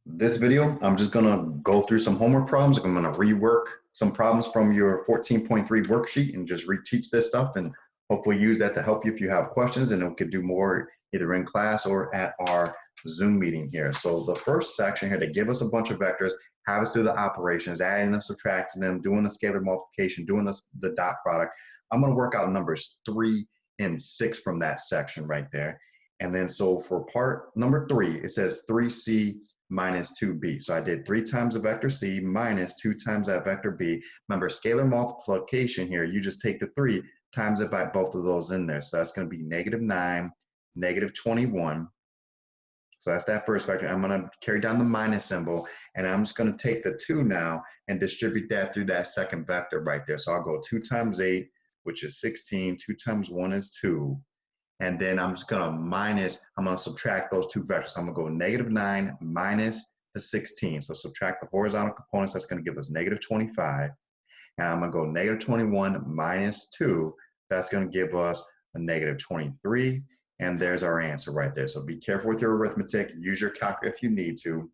This video, I'm just gonna go through some homework problems. I'm gonna rework some problems from your 14.3 worksheet and just reteach this stuff and hopefully use that to help you if you have questions, and then we could do more either in class or at our Zoom meeting here. So the first section here, they give us a bunch of vectors, have us do the operations, adding and subtracting them, doing the scalar multiplication, doing the dot product. I'm gonna work out numbers 3 and 6 from that section right there. And then so for part number 3, it says 3c minus 2b. So I did 3 times the vector c minus 2 times that vector b. Remember, scalar multiplication here, you just take the 3 times it by both of those in there. So that's going to be -9, -21. So that's that first vector. I'm going to carry down the minus symbol, and I'm just going to take the 2 now and distribute that through that second vector right there. So I'll go 2 times 8, which is 16. 2 times 1 is 2. And then I'm just gonna I'm gonna subtract those two vectors. So I'm gonna go -9 minus the 16. So subtract the horizontal components, that's gonna give us -25. And I'm gonna go -21 minus 2, that's gonna give us a -23. And there's our answer right there. So be careful with your arithmetic, use your calculator if you need to.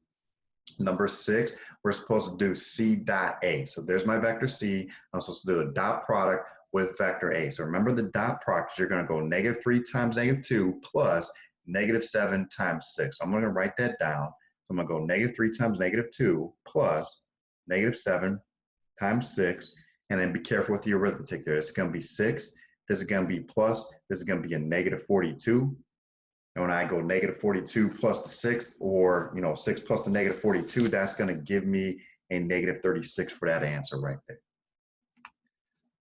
Number 6, we're supposed to do c dot a. So there's my vector c. I'm supposed to do a dot product with vector a. So remember the dot product, you're going to go -3 times -2 plus -7 times 6. So I'm going to write that down. So I'm going to go -3 times -2 plus -7 times 6. And then be careful with the arithmetic there. It's going to be 6. This is going to be plus. This is going to be a -42. And when I go -42 plus the 6, or 6 plus the -42, that's going to give me a -36 for that answer right there.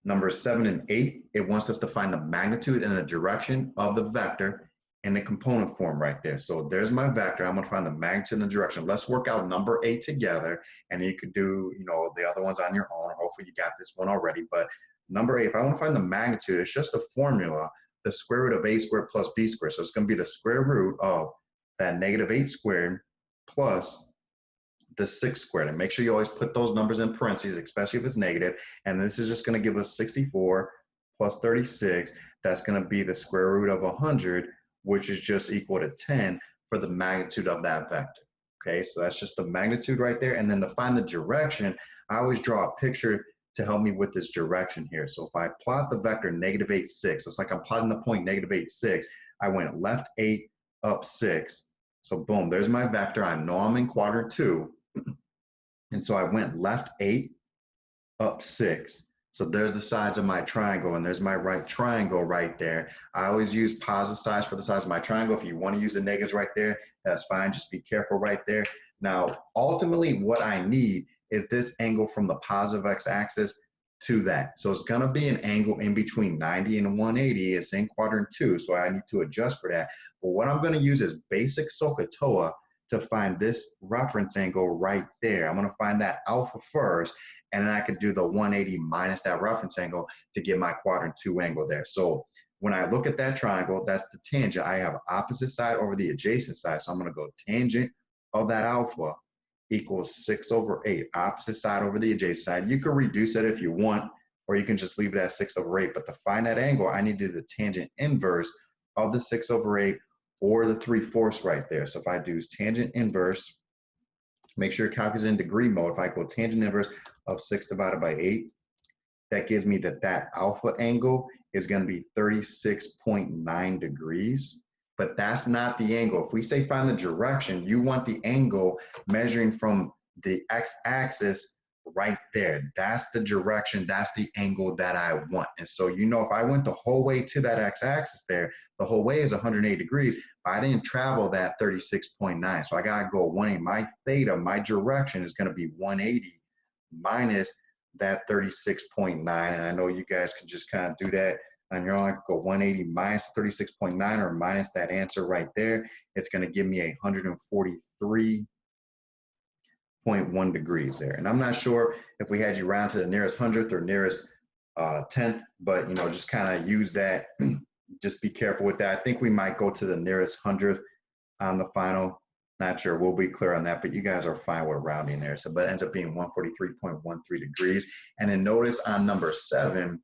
Numbers 7 and 8, it wants us to find the magnitude and the direction of the vector in the component form right there. So there's my vector. I'm going to find the magnitude and the direction. Let's work out number 8 together, and you could do the other ones on your own. Hopefully you got this one already. But number 8, if I want to find the magnitude, it's just a formula, the square root of a squared plus b squared. So it's going to be the square root of that -8 squared plus the 6 squared. And make sure you always put those numbers in parentheses, especially if it's negative. And this is just going to give us 64 plus 36. That's going to be the square root of 100, which is just equal to 10 for the magnitude of that vector. Okay, so that's just the magnitude right there. And then to find the direction, I always draw a picture to help me with this direction here. So if I plot the vector -8, 6, it's like I'm plotting the point -8, 6. I went left 8, up 6. So boom, there's my vector. I know I'm in quadrant 2. And so I went left 8, up 6. So there's the sides of my triangle, and there's my right triangle right there. I always use positive sides for the sides of my triangle. If you want to use the negatives right there, that's fine. Just be careful right there. Now, ultimately, what I need is this angle from the positive x-axis to that. So it's going to be an angle in between 90 and 180. It's in quadrant 2, so I need to adjust for that. But what I'm going to use is basic SOHCAHTOA to find this reference angle right there. I'm going to find that alpha first, and then I could do the 180 minus that reference angle to get my quadrant 2 angle there. So when I look at that triangle, that's the tangent. I have opposite side over the adjacent side. So I'm going to go tangent of that alpha equals 6/8. Opposite side over the adjacent side. You can reduce it if you want, or you can just leave it at 6/8. But to find that angle, I need to do the tangent inverse of the 6/8, or the 3/4 right there. So if I do tangent inverse, make sure your calculator's in degree mode. If I go tangent inverse of 6 divided by 8, that gives me that alpha angle is going to be 36.9 degrees. But that's not the angle. If we say find the direction, you want the angle measuring from the x-axis right there. That's the direction, that's the angle that I want. And so if I went the whole way to that x-axis there, the whole way is 180 degrees, but I didn't travel that 36.9. So I gotta go 180. My theta, my direction is gonna be 180 minus that 36.9. And I know you guys can just kind of do that on your own. I could go 180 minus 36.9 or minus that answer right there. It's gonna give me 143.1 degrees there. And I'm not sure if we had you round to the nearest 100th or nearest 10th, but just kind of use that. Just be careful with that. I think we might go to the nearest 100th on the final. Not sure, we'll be clear on that, but you guys are fine with rounding there. So, but it ends up being 143.13 degrees. And then notice on number 7,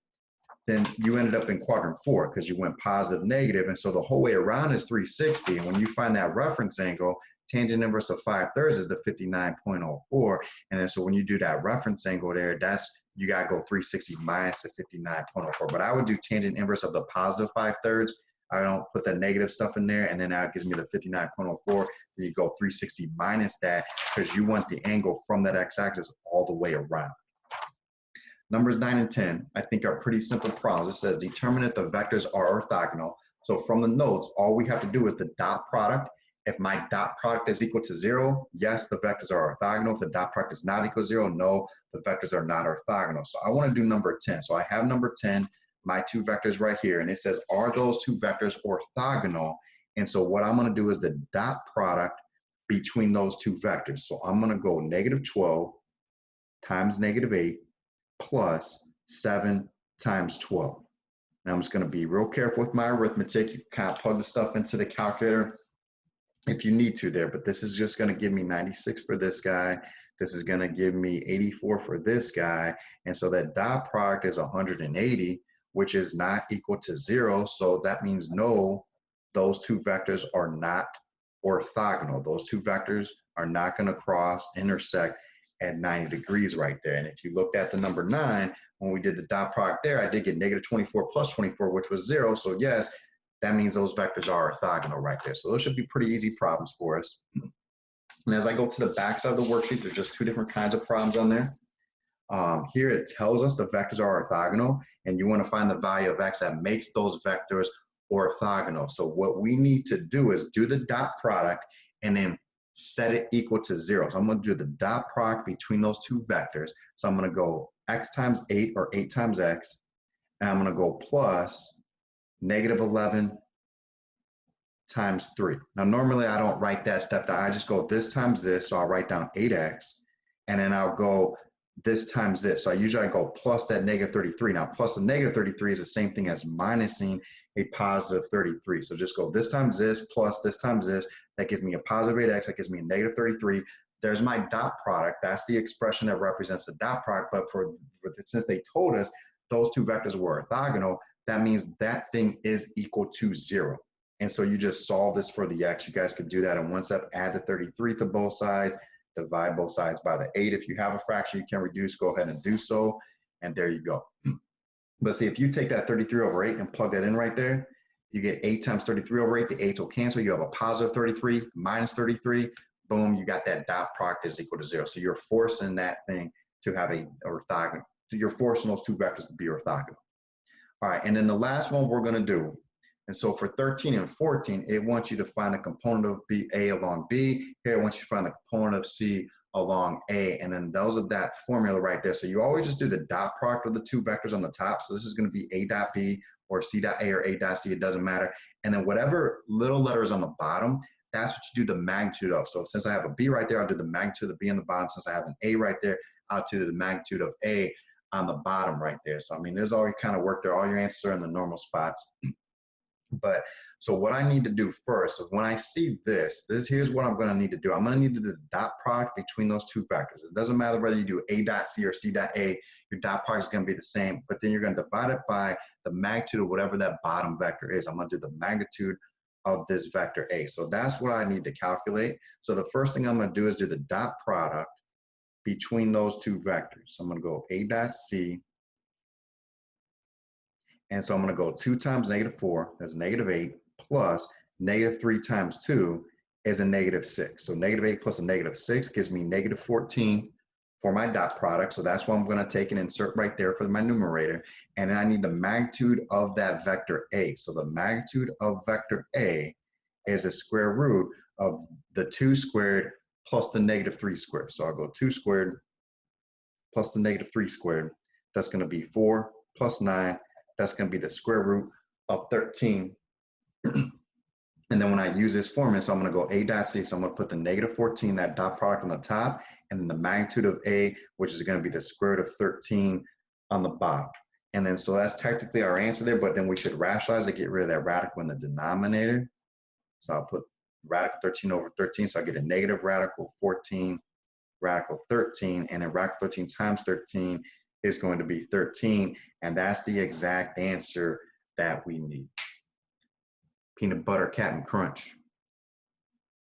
then you ended up in quadrant 4 because you went positive, negative, and so the whole way around is 360. And when you find that reference angle, tangent inverse of 5/3 is the 59.04. And then so when you do that reference angle there, you gotta go 360 minus the 59.04. But I would do tangent inverse of the positive 5/3. I don't put the negative stuff in there, and then that gives me the 59.04. Then you go 360 minus that because you want the angle from that x-axis all the way around. Numbers 9 and 10, I think, are pretty simple problems. It says determine if the vectors are orthogonal. So from the notes, all we have to do is the dot product. If my dot product is equal to 0, yes, the vectors are orthogonal. If the dot product is not equal to 0, no, the vectors are not orthogonal. So I want to do number 10. So I have number 10, my two vectors right here, and it says, are those two vectors orthogonal? And so what I'm going to do is the dot product between those two vectors. So I'm going to go -12 times -8 plus 7 times 12. Now I'm just going to be real careful with my arithmetic. You kind of plug the stuff into the calculator if you need to there, but this is just going to give me 96 for this guy. This is going to give me 84 for this guy. And so that dot product is 180, which is not equal to 0. So that means no, those two vectors are not orthogonal. Those two vectors are not going to intersect at 90 degrees right there. And if you looked at the number 9, when we did the dot product there, I did get -24 plus 24, which was 0. So yes, that means those vectors are orthogonal right there. So those should be pretty easy problems for us. And as I go to the back side of the worksheet, there's just two different kinds of problems on there. Here it tells us the vectors are orthogonal, and you want to find the value of x that makes those vectors orthogonal. So what we need to do is do the dot product and then set it equal to 0. So I'm going to do the dot product between those two vectors. So I'm going to go x times 8 or 8 times x, and I'm going to go plus -11 times 3. Now, normally I don't write that step down. I just go this times this. So I'll write down 8x, and then I'll go this times this. So I usually go plus that -33. Now, plus a -33 is the same thing as minusing a positive 33. So just go this times this plus this times this. That gives me a positive 8x. That gives me a -33. There's my dot product. That's the expression that represents the dot product. But since they told us those two vectors were orthogonal, that means that thing is equal to 0. And so you just solve this for the x. You guys could do that in one step. Add the 33 to both sides. Divide both sides by the 8. If you have a fraction you can reduce, go ahead and do so. And there you go. But see, if you take that 33 over 8 and plug that in right there, you get 8 times 33 over 8. The 8s will cancel. You have a positive 33 minus 33. Boom, you got that dot product is equal to 0. So you're forcing that thing to have a orthogonal. You're forcing those two vectors to be orthogonal. All right, and then the last one we're going to do, and so for 13 and 14, it wants you to find a component of A along B. Here it wants you to find the component of C along A, and then those are that formula right there. So you always just do the dot product of the two vectors on the top. So this is going to be A dot B or C dot A or A dot C, it doesn't matter. And then whatever little letter is on the bottom, that's what you do the magnitude of. So since I have a B right there, I'll do the magnitude of B on the bottom. Since I have an A right there, I'll do the magnitude of A on the bottom right there. So I mean, there's all your kind of work there. All your answers are in the normal spots. But so what I need to do first is when I see here's what I'm going to need to do. I'm going to need to do the dot product between those two vectors. It doesn't matter whether you do A dot C or C dot A, your dot product is going to be the same, but then you're going to divide it by the magnitude of whatever that bottom vector is. I'm going to do the magnitude of this vector A. So that's what I need to calculate. So the first thing I'm going to do is do the dot product between those two vectors. So I'm going to go A dot C. And so I'm going to go 2 times -4, that's -8, plus -3 times 2 is a -6. So -8 plus a -6 gives me -14 for my dot product. So that's what I'm going to take and insert right there for my numerator. And then I need the magnitude of that vector A. So the magnitude of vector A is the square root of the 2 squared plus the -3 squared. So I'll go 2 squared plus the -3 squared. That's going to be 4 plus 9. That's going to be the square root of 13. And then when I use this formula, so I'm going to go A dot C. So I'm going to put the -14, that dot product on the top, and then the magnitude of A, which is going to be the square root of 13 on the bottom. And then so that's technically our answer there, but then we should rationalize it, get rid of that radical in the denominator. So I'll put radical 13 over 13. So I get a negative radical 14, radical 13, and then radical 13 times 13 is going to be 13. And that's the exact answer that we need. Peanut butter, Captain Crunch.